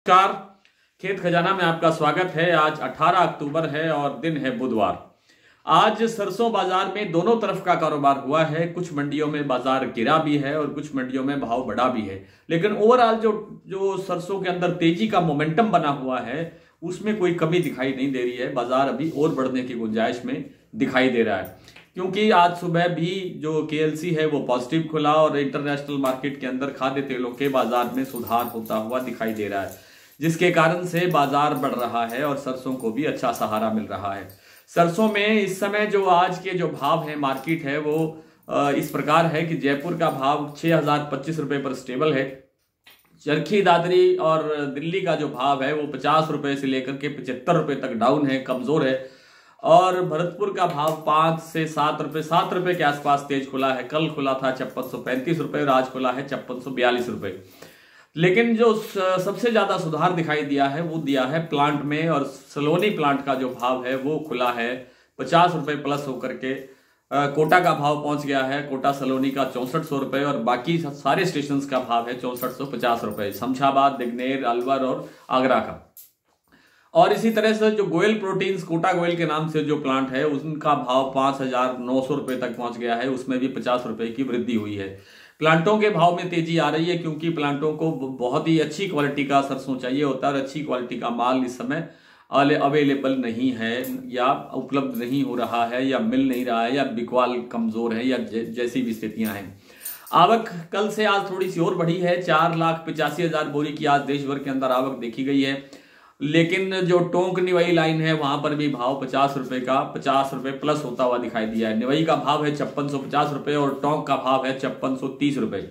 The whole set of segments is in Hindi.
नमस्कार। खेत खजाना में आपका स्वागत है। आज 18 अक्टूबर है और दिन है बुधवार। आज सरसों बाजार में दोनों तरफ का कारोबार हुआ है। कुछ मंडियों में बाजार गिरा भी है और कुछ मंडियों में भाव बढ़ा भी है, लेकिन ओवरऑल जो सरसों के अंदर तेजी का मोमेंटम बना हुआ है उसमें कोई कमी दिखाई नहीं दे रही है। बाजार अभी और बढ़ने की गुंजाइश में दिखाई दे रहा है, क्योंकि आज सुबह भी जो केएलसी है वो पॉजिटिव खुला और इंटरनेशनल मार्केट के अंदर खाद्य तेलों के बाजार में सुधार होता हुआ दिखाई दे रहा है, जिसके कारण से बाजार बढ़ रहा है और सरसों को भी अच्छा सहारा मिल रहा है। सरसों में इस समय जो आज के जो भाव है मार्केट है वो इस प्रकार है कि जयपुर का भाव 6025 रुपए पर स्टेबल है। चरखी दादरी और दिल्ली का जो भाव है वो 50 रुपए से लेकर के 75 रुपए तक डाउन है, कमजोर है। और भरतपुर का भाव 5 से 7 रुपए के आसपास तेज खुला है। कल खुला था 5635 रुपए और आज खुला है 5642 रुपए। लेकिन जो सबसे ज्यादा सुधार दिखाई दिया है वो दिया है प्लांट में, और सलोनी प्लांट का जो भाव है वो खुला है 50 रुपए प्लस होकर के। कोटा का भाव पहुंच गया है, कोटा सलोनी का 6400 रुपए और बाकी सारे स्टेशन का भाव है 6450 रुपए, शमशाबाद, दिग्नेर, अलवर और आगरा का। और इसी तरह से जो गोयल प्रोटीन्स, कोटा गोयल के नाम से जो प्लांट है उनका भाव 5900 रुपए तक पहुंच गया है, उसमें भी 50 रुपए की वृद्धि हुई है। प्लांटों के भाव में तेजी आ रही है, क्योंकि प्लांटों को बहुत ही अच्छी क्वालिटी का सरसों चाहिए होता है और अच्छी क्वालिटी का माल इस समय अवेलेबल नहीं है या उपलब्ध नहीं हो रहा है या मिल नहीं रहा है या बिकवाल कमजोर है या जैसी भी स्थितियां हैं। आवक कल से आज थोड़ी सी और बढ़ी है। 4,85,000 बोरी की आज देश भर के अंदर आवक देखी गई है, लेकिन जो टोंक निवई लाइन है वहां पर भी भाव 50 रुपए प्लस होता हुआ दिखाई दिया है। निवई का भाव है 5650 रुपए और टोंक का भाव है 5630 रुपए।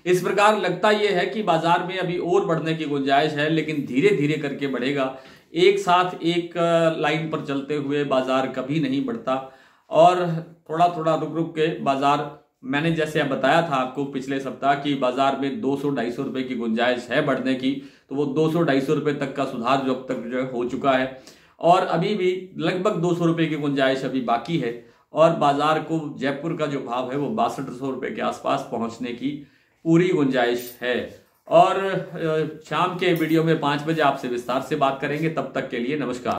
इस प्रकार लगता यह है कि बाजार में अभी और बढ़ने की गुंजाइश है, लेकिन धीरे धीरे करके बढ़ेगा। एक साथ एक लाइन पर चलते हुए बाजार कभी नहीं बढ़ता और थोड़ा थोड़ा रुक रुक के बाजार, मैंने जैसे बताया था आपको पिछले सप्ताह कि बाजार में 200-250 रुपए की गुंजाइश है बढ़ने की, तो वो 200-250 रुपए तक का सुधार जो अब तक जो हो चुका है और अभी भी लगभग 200 रुपए की गुंजाइश अभी बाकी है। और बाजार को जयपुर का जो भाव है वो 6200 रुपए के आसपास पहुंचने की पूरी गुंजाइश है। और शाम के वीडियो में 5 बजे आपसे विस्तार से बात करेंगे। तब तक के लिए नमस्कार।